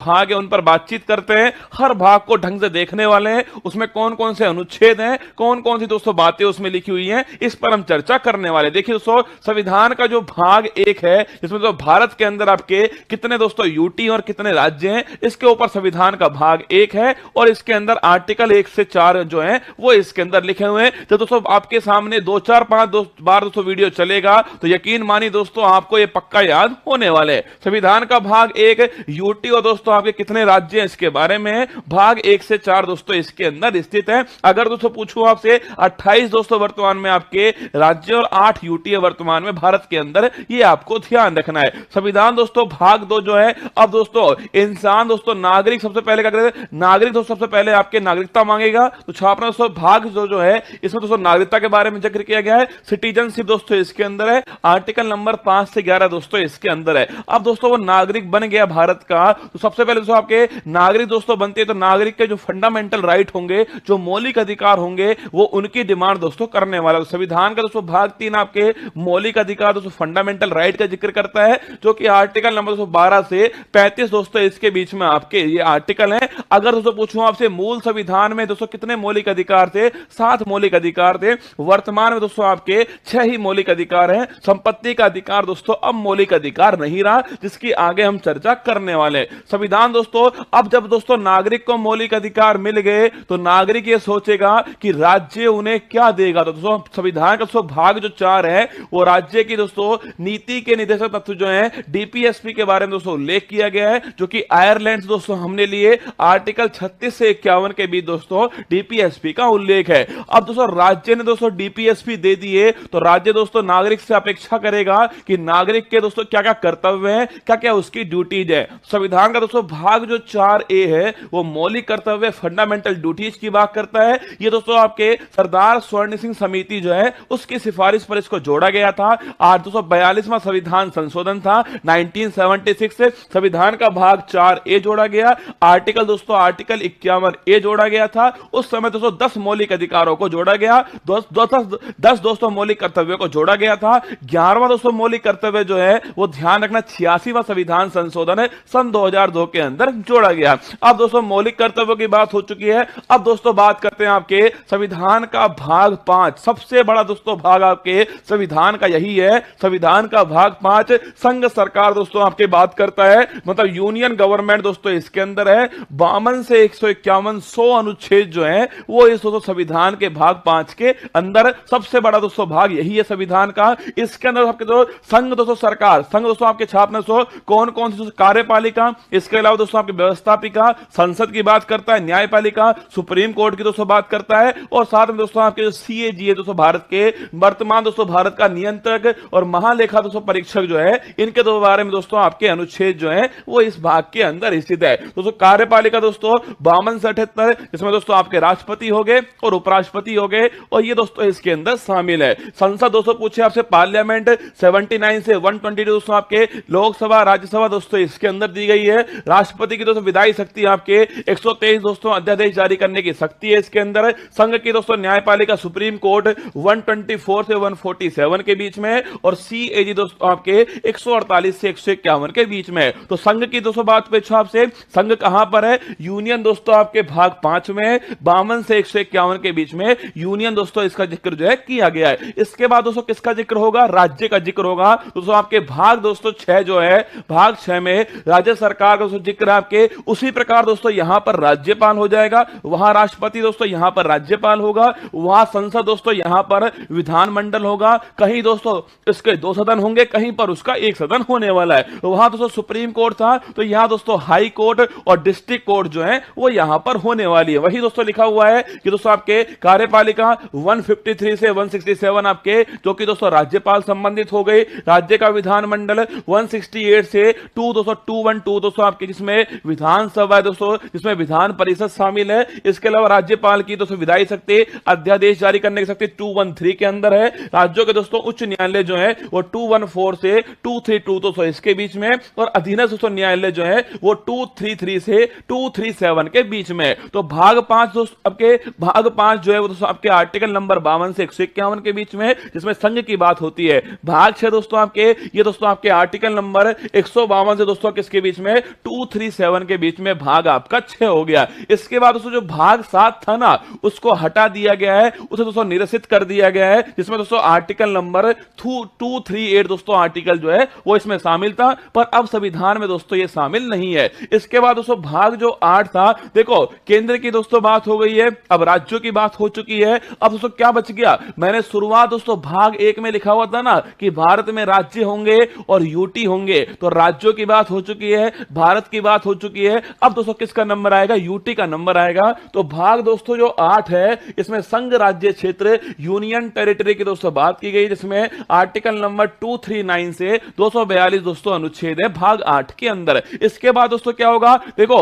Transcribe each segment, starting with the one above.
भाग है उन पर बातचीत करते हैं, हर भाग को ढंग से देखने वाले हैं, उसमें कौन कौन से अनुच्छेद हैं, कौन कौन सी दोस्तों बातें उसमें लिखी हुई हैं, इस पर हम चर्चा करने वाले। देखिए दोस्तों, संविधान का जो भाग एक है, जिसमें तो भारत के अंदर आपके कितने दोस्तों यूटी और कितने राज्य हैं, इसके ऊपर संविधान का भाग एक है, और इसके अंदर आर्टिकल 1 से 4 जो है वो इसके अंदर लिखे हुए हैं। तो दोस्तों आपके सामने 2 4 5 बार दोस्तों वीडियो चलेगा तो यकीन मानिए दोस्तों आपको ये पक्का याद होने वाले हैं। संविधान का भाग एक यूटी और दोस्तों आपके कितने राज्य हैं इसके बारे में, भाग 1 से 4 दोस्तों इसके अंदर स्थित है। अगर दोस्तों पूछूं आपसे 28 दोस्तों वर्तमान में आपके राज्य और 8 यूटी है वर्तमान में भारत के अंदर, ये आपको ध्यान रखना है। संविधान दोस्तों भाग 2 जो है, अब दोस्तों इंसान दोस्तों नागरिक सबसे पहले क्या करें, नागरिक दोस्तों सबसे पहले आपके नागरिकता मांगेगा, तो छापना दोस्तों भाग जो है इसमें दोस्तों नागरिकता के बारे में जिक्र किया गया है। सिटीजनशिप दोस्तों इसके अंदर है, आर्टिकल नंबर 5 से 11 दोस्तों इसके अंदर है। अब दोस्तों वो नागरिक बन गया भारत का, तो सबसे पहले दोस्तों आपके नागरिक दोस्तों बनते हैं, तो नागरिक के जो फंडामेंटल राइट होंगे, जो मौलिक अधिकार होंगे, वो उनकी डिमांड दोस्तों करने वाला। तो संविधान का दोस्तों भाग 3 आपके मौलिक अधिकार दोस्तों फंडामेंटल राइट का जिक्र करता है, जो कि आर्टिकल नंबर 12 से 35 दोस्तों इसके बीच में आपके ये आर्टिकल है। अगर दोस्तों पूछूं आपसे मूल संविधान में दोस्तों कितने मौलिक अधिकार थे, 7 मौलिक अधिकार थे। वर्तमान में दोस्तों आपके 6 ही मौलिक अधिकार हैं। संपत्ति का अधिकार दोस्तों अब मौलिक अधिकार नहीं रहा, जिसकी आगे हम चर्चा करने वाले। संविधान दोस्तों अब जब दोस्तों नागरिक को मौलिक अधिकार मिल गए, तो नागरिक ये सोचेगा कि राज्य उन्हें क्या देगा। तो दोस्तों संविधान का दोस्तों भाग जो 4 है, वो राज्य की दोस्तों नीति के निर्देशक तत्व जो है डीपीएसपी के बारे में दोस्तों उल्लेख किया गया है, जो कि आयरलैंड दोस्तों हमने लिए आर्टिकल 36 से 51 के बीच दोस्तों डीपीएसपी का उल्लेख है। अब दोस्तों राज्य ने दोस्तों डीपीएसपी दे दिए, तो राज्य दोस्तों नागरिक से अपेक्षा करेगा कि नागरिक के दोस्तों क्या क्या कर्तव्य है, क्या क्या उसकी ड्यूटीज है। संविधान का दोस्तों भाग जो 4A है, वो मौलिक कर्तव्य फंडामेंटल ड्यूटीज की बात करता है। ये दोस्तों आपके सरदार स्वर्ण सिंह समिति जो है उसकी सिफारिश पर इसको जोड़ा गया था। 242वां संविधान संशोधन था 1976 से संविधान का भाग 4A जोड़ा गया। आर्टिकल 51A जोड़ा गया था। उस समय दोस्तों 10 मौलिक अधिकारों को जोड़ा गया, 10 दोस्तों मौलिक कर्तव्यों को जोड़ा गया था। 11वां दोस्तों मौलिक कर्तव्य जो है वो ध्यान रखना 86वां संविधान संशोधन है सन 2002 के अंदर जोड़ा गया। अब दोस्तों मौलिक कर्तव्यों की बात हो चुकी है। अब दोस्तों बात करते हैं आपके संविधान का भाग 5। सबसे बड़ा दोस्तों भाग आपके संविधान का यही है। संविधान का भाग 5 संघ सरकार दोस्तों आपके बात करता है, मतलब यूनियन गवर्नमेंट दोस्तों इसके अंदर है। 52 से 151 100 अनुच्छेद जो है वो इस दोस्तों संविधान के भाग 5 के अंदर सबसे बड़ा दोस्तों भाग यही है संविधान का। इसके अंदर आपके जो संघ दोस्तों सरकार, संघ दोस्तों आपके छापने सो कौन कौन सी कार्यपालिका, इसके अलावा दोस्तों आपकी व्यवस्थापिका, संसद की बात करता है, न्यायपालिका, सुप्रीम कोर्ट की दोस्तों बात करता है, और साथ में दोस्तों आपके जो सीएजी है दोस्तों भारत के वर्तमान दोस्तों भारत का नियंत्रक और महालेखा दोस्तों परीक्षक जो है, इनके दो बारे में दोस्तों आपके अनुच्छेद जो है वो इस भाग के अंदर स्थित है। दोस्तों कार्यपालिका दोस्तों 52 से 78, इसमें दोस्तों आपके राष्ट्रपति हो गए और उपराष्ट्रपति हो गए, और ये दोस्तों इसके अंदर शामिल है। संसद दोस्तों पूछे आपसे पार्लियामेंट 79 से 122 दोस्तों आपके लोकसभा राज्यसभा दोस्तों इसके अंदर दी गई है। राष्ट्रपति की दोस्तों विधायी शक्ति आपके 123 दोस्तों अध्यादेश जारी करने की शक्ति है इसके अंदर। संघ की दोस्तों न्यायपालिका सुप्रीम कोर्ट 124 से 147 के बीच में, और सीएजी दोस्तों आपके 148 से 151 के बीच में। तो संघ की दोस्तों बात पे आपसे, संघ कहां पर है? यूनियन दोस्तों आपके भाग 5 में 52 से 151 के बीच में यूनियन दोस्तों इसका जिक्र जो है किया गया है। इसके बाद दोस्तों किसका जिक्र होगा? राज्य का जिक्र होगा। दोस्तों आपके भाग दोस्तों 6 जो है, भाग 6 में राज्य सरकार का जिक्र आपके उसी प्रकार दोस्तों यहां पर राज्यपाल हो जाएगा, वहां राष्ट्रपति दोस्तों यहां पर राज्यपाल होगा, वहां संसद दोस्तों यहां पर विधानमंडल होगा। कहीं दोस्तों इसके 2 सदन होंगे, कहीं पर उसका 1 सदन होने वाला है। वहां दोस्तों सुप्रीम कोर्ट था, तो यहां दोस्तों हाई कोर्ट और डिस्ट्रिक्ट कोर्ट जो है वो यहां पर होने वाली है। वही दोस्तों लिखा हुआ है कि दोस्तों आपके कार्यपालिका 153 से 167 आपके जो कि दोस्तों राज्यपाल संबंधित हो गई। राज्य का विधानमंडल 168 से 212 दोस्तों आपके, जिसमें विधानसभा है दोस्तों, जिसमें विधान परिषद शामिल है। इसके अलावा राज्यपाल की दोस्तों विधायी शक्ति अध्यादेश जारी करने की शक्ति 213 के अंदर है। राज्यों के दोस्तों उच्च न्यायालय जो है वो 214 से 232 दोस्तों इसके बीच में, और अधीनस्थ दोस्तों न्यायालय जो है वो 233 से 237 के बीच में। तो भाग 5 दोस्तों आपके भाग 5 जो है वो दोस्तों आपके आर्टिकल नंबर 52 से 151 के बीच में, जिसमें संघ की बात होती है। भाग 6 दोस्तों आपके, ये दोस्तों आपके आर्टिकल नंबर 152 से दोस्तों किसके बीच में, 237 के बीच में भाग आपका 6 हो गया। इसके बाद दोस्तों जो भाग 7 था ना, उसको हटा दिया गया है, उसे दोस्तों निरसित कर दिया गया है, जिसमें दोस्तों आर्टिकल नंबर 238 दोस्तों आर्टिकल जो है वो इसमें शामिल था, पर अब संविधान में दोस्तों ये शामिल नहीं है। इसके बाद दोस्तों भाग जो 8 था, देखो केंद्र की दोस्तों बात हो गई है, अब राज्यों की बात हो चुकी है। अब दोस्तों क्या बच गया, मैंने शुरुआत दोस्तों भाग 1 में लिखा हुआ था ना कि भारत में राज्य होंगे और यूटी होंगे, तो राज्यों की बात हो चुकी है, भारत की बात हो चुकी है। अब दोस्तों किसका नंबर आएगा, यूटी का नंबर आएगा। तो भाग दोस्तों जो 8 है, इसमें संघ राज्य क्षेत्र यूनियन टेरिटरी की दोस्तों बात की गई, जिसमें आर्टिकल नंबर 239 से 242 दोस्तों अनुच्छेद है भाग 8 के अंदर। इसके बाद दोस्तों क्या होगा, देखो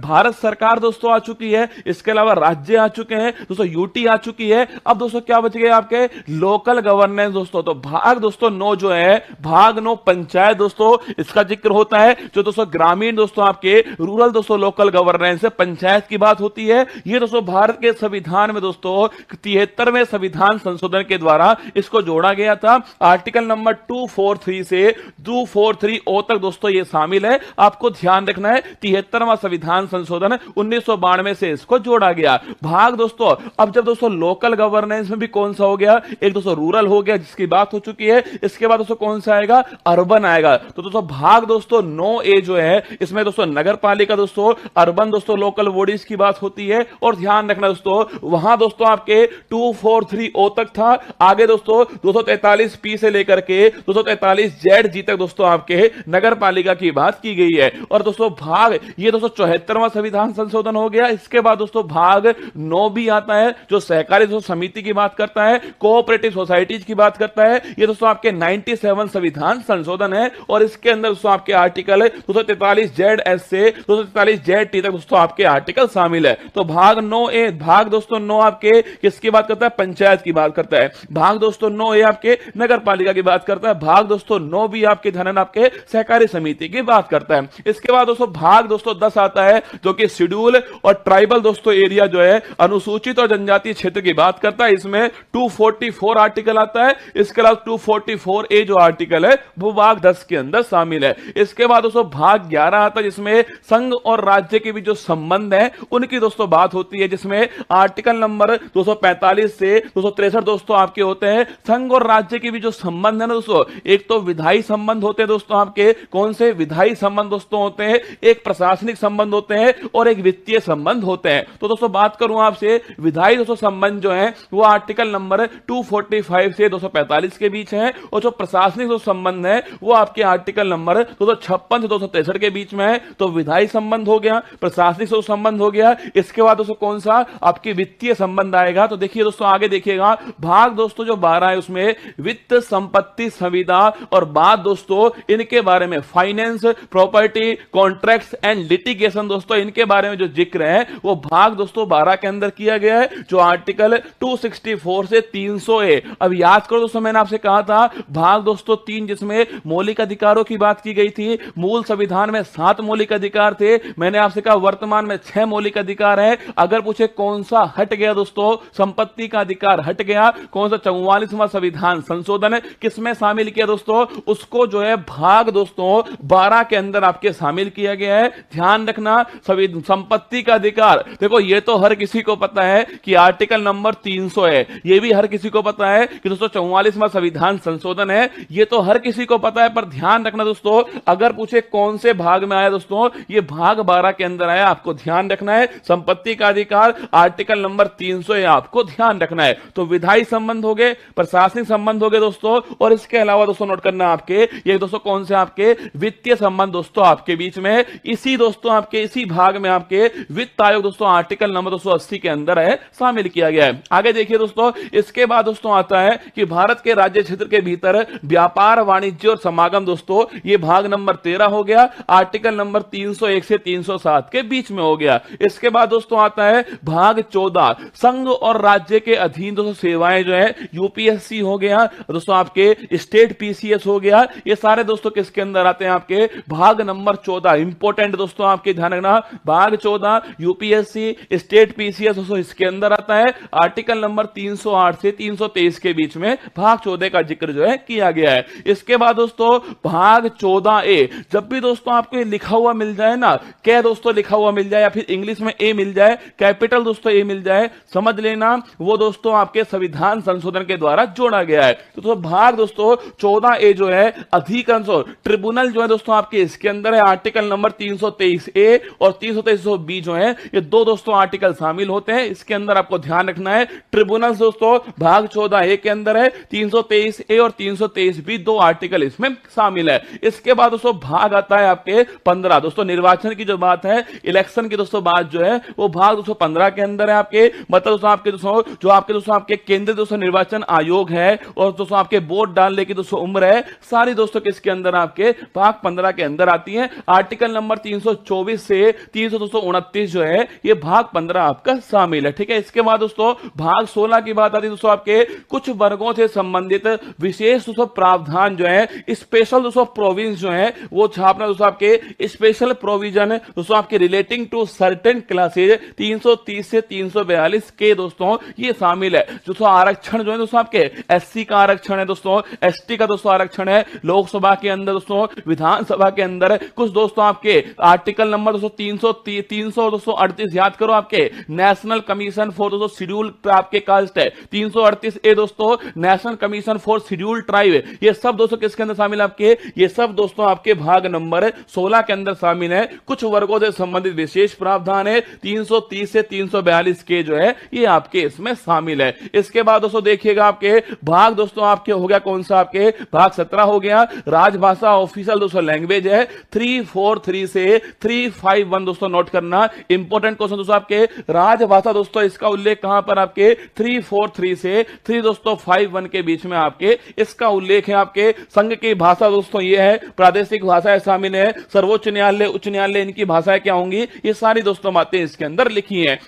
भारत सरकार दोस्तों आ चुकी है, इसके अलावा राज्य आ चुके हैं दोस्तों, यूटी आ चुकी है। अब दोस्तों क्या बच गए आपके, लोकल गवर्नेंस दोस्तों। तो भाग दोस्तों 9 जो है, भाग 9 पंचायत दोस्तों, इसका जिक्र होता है। जो दोस्तों ग्रामीण दोस्तों आपके रूरल दोस्तों लोकल गवर्नेंस है, पंचायत की बात होती है। ये दोस्तों भारत के संविधान में दोस्तों 73वें संविधान संशोधन के द्वारा इसको जोड़ा गया था। आर्टिकल नंबर 243 से 243 तक दोस्तों ये शामिल है, आपको ध्यान रखना है। 73वां संविधान संशोधन 1992 से इसको जोड़ा गया। भाग दोस्तों अब जब दोस्तों लोकल गवर्नेंस में भी कौन सा हो गया, एक दोस्तों रूरल हो गया जिसकी बात हो चुकी है। इसके बाद दोस्तों कौन सा आएगा, अर्बन आएगा। तो दोस्तों भाग दोस्तों 9A जो है, इसमें दोस्तों नगर पालिका दोस्तों, अर्बन दोस्तों लोकल बॉडीज की बात होती है। और ध्यान रखना दोस्तों, वहां दोस्तों आपके 243 तक था। आगे दोस्तों 243P से लेकर के 243ZG तक दोस्तों आपके नगर पालिका की बात की गई है। और दोस्तों भाग ये दोस्तों 74वां संविधान संशोधन हो गया। इसके बाद दोस्तों भाग 9 भी आता है, जो सहकारी दोस्तों समिति की बात करता है, कोऑपरेटिव सोसाइटीज की बात करता है। ये दोस्तों आपके 97 संविधान संशोधन है। और इसके अंदर दोस्तों आपके आर्टिकल 243ZS से 243ZT तक दोस्तों आपके आर्टिकल शामिल है। तो भाग 9A, भाग दोस्तों 9 आपके किसकी बात करता है, पंचायत की बात करता है। भाग दोस्तों 9A आपके नगर पालिका की बात करता है। भाग दोस्तों 9 भी आपके ध्यान आपके सहकारी समिति की बात करता है। इसके बाद दोस्तों भाग दोस्तों 10 आता है, जो कि शेड्यूल और ट्राइबल दोस्तों एरिया जो है, अनुसूचित और जनजातीय क्षेत्र की बात करता है। इसमें 244 आर्टिकल आता है। इसके अलावा 244A जो आर्टिकल है वो भाग 10 के अंदर शामिल है। इसके बाद दोस्तों भाग 11 आता है, जिसमें संघ और राज्य के भी जो संबंध है उनकी दोस्तों बात होती है, जिसमें आर्टिकल नंबर 245 से 263 दोस्तों आपके होते हैं। संघ और राज्य के भी जो संबंध है ना दोस्तों, एक तो विधायी संबंध होते हैं दोस्तों आपके, कौन से विधायी संबंध दोस्तों होते हैं, एक प्रशासनिक संबंध होते हैं और एक वित्तीय संबंध होते हैं। तो दोस्तों बात करूं आपसे, विधायी दोस्तों संबंध जो है वो आर्टिकल नंबर 245 से 245 के बीच है। और जो प्रशासनिक जो संबंध है वो आपके आर्टिकल नंबर 256 से 263 के बीच में है। तो विधायी संबंध हो गया, प्रशासनिक जो संबंध हो गया। इसके बाद दोस्तों कौन सा, आपकी वित्तीय संबंध आएगा। तो देखिए दोस्तों आगे देखिएगा, भाग दोस्तों जो 12 है उसमें वित्त, संपत्ति, संविदा और बात दोस्तों इनके बारे में, finance, property, contracts and litigation दोस्तों इनके बारे में जो जिक्र है वो भाग दोस्तों 12 के अंदर किया गया है, जो आर्टिकल 264 से 300A। अब याद करो दोस्तों, मैंने आपसे कहा था भाग दोस्तों 3 जिसमें मौलिक अधिकारों की बात की गई थी। मूल संविधान में 7 मौलिक अधिकार थे, मैंने आपसे कहा वर्तमान में 6 मौलिक अधिकार है। अगर पूछे कौन सा हट गया दोस्तों, संपत्ति का अधिकार हट गया। कौन सा 44वां संविधान संशोधन है किसमें शामिल किया दोस्तों, उसको जो है भाग दोस्तों 12 के अंदर आपके शामिल किया गया है। ध्यान रखना, संपत्ति का अधिकार, देखो ये तो हर किसी को पता है कि आर्टिकल नंबर 300 है, ये भी हर किसी को पता है कि दोस्तों 44वां संविधान संशोधन है, ये तो हर किसी को पता है। पर ध्यान रखना दोस्तों, अगर पूछे कौन से भाग में आया दोस्तों, ये भाग 12 के अंदर आया, आपको ध्यान रखना है। संपत्ति का अधिकार आर्टिकल नंबर 300 है, आपको ध्यान रखना है। तो विधायी संबंध हो गए, प्रशासनिक संबंध हो गए दोस्तों, और इसके अलावा दोस्तों नोट करना आपके ये दोस्तों कौन से आपके वित्तीय संबंध दोस्तों आपके बीच में, इसी दोस्तों आपके इसी भाग में आपके वित्त आयोग दोस्तों आर्टिकल नंबर 280 के अंदर है शामिल किया गया है। आगे देखिए दोस्तों, इसके बाद दोस्तों आता है कि भारत के राज्य क्षेत्र के भीतर व्यापार, वाणिज्य और समागम दोस्तों, ये भाग नंबर 13 हो गया, आर्टिकल नंबर 301 से 307 के बीच में हो गया। इसके बाद दोस्तों आता है भाग 14, संघ और राज्य के अधीन दोस्तों सेवाएं जो है, यूपीएससी हो गया दोस्तों, आपके स्टेट पीसीएस हो गया। ये सारे दोस्तों किसके अंदर आते हैं, आपके भाग नंबर 14। इंपोर्टेंट दोस्तों आपके ध्यान रखना, भाग 14 यूपीएससी, स्टेट पीसीएस दोस्तों इसके अंदर आता है। आर्टिकल नंबर 308 से 323 के बीच में भाग 14 का जिक्र जो है किया गया है। इसके बाद दोस्तों भाग 14A, जब भी दोस्तों आपको में लिखा हुआ मिल जाए ना, क्या दोस्तों लिखा हुआ मिल जाए, या फिर इंग्लिश में ए मिल जाए, कैपिटल दोस्तों ए मिल जाए, समझ लेना वो दोस्तों आपके संविधान संशोधन के द्वारा जोड़ा गया है। तो दोस्तों भाग दोस्तों 14 ए जो है अधिकरण ट्रिब्यूनल जो है दोस्तों आपके इसके अंदर है। आर्टिकल नंबर 323 ए और 323 बी जो है ये दो दोस्तों आर्टिकल शामिल होते हैं। इसके अंदर आपको ध्यान रखना है ट्रिब्यूनल दोस्तों भाग 14 ए के अंदर है, 323 ए और 323 बी दो आर्टिकल इसमें शामिल है। इसके बाद दोस्तों भाग आता है आपके 15 दोस्तों निर्वाचन की जो बात है, इलेक्शन की दोस्तों बात जो है वो भाग दोस्तों 15 के अंदर है आपके, मतलब दोस्तों आपके दोस्तों जो आपके दोस्तों आपके केंद्रीय दोस्तों निर्वाचन आयोग है और दोस्तों आपके वोट डालने की दोस्तों उम्र है, सारी दोस्तों किसके अंदर आपके भाग 15 के अंदर आती है। आर्टिकल नंबर 324 से 329 जो है ये भाग 15 आपका शामिल है। ठीक है, इसके बाद दोस्तों भाग 16 की बात आती है दोस्तों आपके कुछ वर्गों से संबंधित विशेष दोस्तों प्रावधान जो है, स्पेशल दोस्तों प्रोविंस जो है वो छापना दोस्तों आपके स्पेशल प्रोविजन दोस्तों आपके रिलेटिंग टू सर्टेन क्लासेज 330 से 342 के दोस्तों ये शामिल है। दोस्तों आरक्षण जो है दोस्तों आपके एससी का आरक्षण है दोस्तों, एसटी का दोस्तों आरक्षण है, लोकसभा के अंदर दोस्तों, विधानसभा के अंदर कुछ दोस्तों आपके आर्टिकल नंबर दोस्तों 338 याद करो आपके नेशनल कमीशन फॉर दोस्तों शेड्यूल आपके कास्ट है 338 ए दोस्तों, national commission for schedule tribe, ये सब दोस्तों किसके अंदर शामिल आपके, ये सब दोस्तों आपके भाग नंबर 16 के अंदर शामिल है। कुछ वर्गों से संबंधित विशेष प्रावधान है 330 से 342 के जो है ये आपके इसमें शामिल है। इसके बाद दोस्तों देखिएगा आपके भाग दोस्तों आपके हो गया कौन सा, आपके भाग 17 हो गया राजभाषा ऑफिशियल दोस्तों लैंग्वेज है 343 से 351 दोस्तों नोट करना, इंपॉर्टेंट क्वेश्चन दोस्तों आपके राजभाषा दोस्तों इसका उल्लेख कहां पर आपके 343 से 3 दोस्तों 51 के बीच में आपके इसका उल्लेख है। आपके संघ की भाषा दोस्तों ये है, प्रादेशिक भाषाएं शामिल है, सर्वोच्च न्यायालय उच्च न्यायालय इनकी भाषाएं क्या होंगी, ये सारी दोस्तों बातें इसके अंदर लिखी हैं।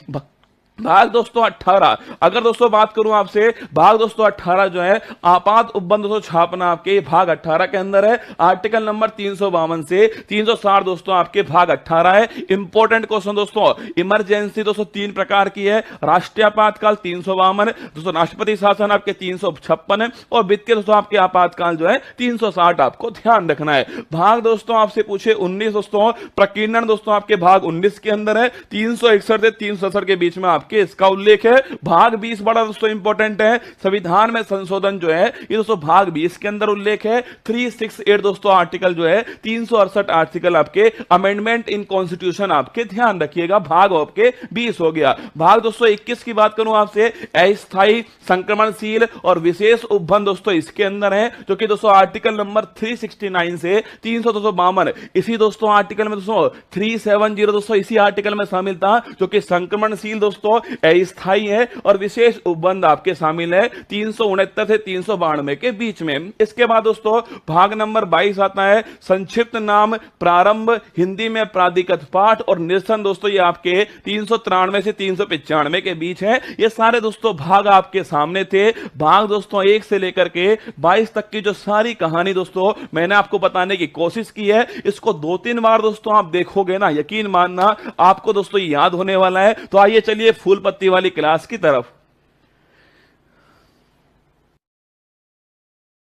भाग दोस्तों 18 अगर दोस्तों बात करूं आपसे, भाग दोस्तों 18 जो है आपात उपबंध दोस्तों छापना आपके भाग 18 के अंदर है। आर्टिकल नंबर 352 से 360 दोस्तों आपके भाग 18 है। इंपॉर्टेंट क्वेश्चन दोस्तों, इमरजेंसी दोस्तों 3 प्रकार की है, राष्ट्रीय आपातकाल 352 दोस्तों, राष्ट्रपति शासन आपके 356 और वित्तीय दोस्तों आपके आपातकाल जो है 360 आपको ध्यान रखना है। भाग दोस्तों आपसे पूछे 19 दोस्तों, प्रकीर्णन दोस्तों आपके भाग 19 के अंदर है 361 से 367 के बीच में आपके इसका उल्लेख है। भाग 20 बड़ा दोस्तों इंपॉर्टेंट है, संविधान में संशोधन जो है ये दोस्तों भाग 20 के अंदर उल्लेख है। 368 दोस्तों आर्टिकल जो है 368 आर्टिकल आपके अमेंडमेंट इन कॉन्स्टिट्यूशन आपके ध्यान रखिएगा, भाग आपके 20 हो गया। भाग दोस्तों 21 की बात करूं आपसे, अस्थायी संक्रमणशील और विशेष उपबंध दोस्तों इसके अंदर है, जो कि दोस्तों आर्टिकल नंबर 369 से 352 इसी दोस्तों आर्टिकल में दोस्तों 370 दोस्तों इसी आर्टिकल में शामिल था, जो कि संक्रमणशील दोस्तों अस्थायी है और विशेष उपबंध आपके शामिल है 369 से 392 के बीच में। इसके बाद दोस्तों भाग नंबर 22 आता है, संक्षिप्त नाम प्रारंभ हिंदी में प्राधिकृत पाठ और निरसन दोस्तों ये आपके 393 से 395 के बीच है। ये सारे दोस्तों भाग आपके सामने थे। भाग दोस्तों 1 से लेकर के 22 तक की जो सारी कहानी दोस्तों मैंने आपको बताने की कोशिश की है, इसको 2-3 बार दोस्तों आप देखोगे ना, यकीन मानना आपको दोस्तों याद होने वाला है। तो आइए चलिए फूल पत्ती वाली क्लास की तरफ।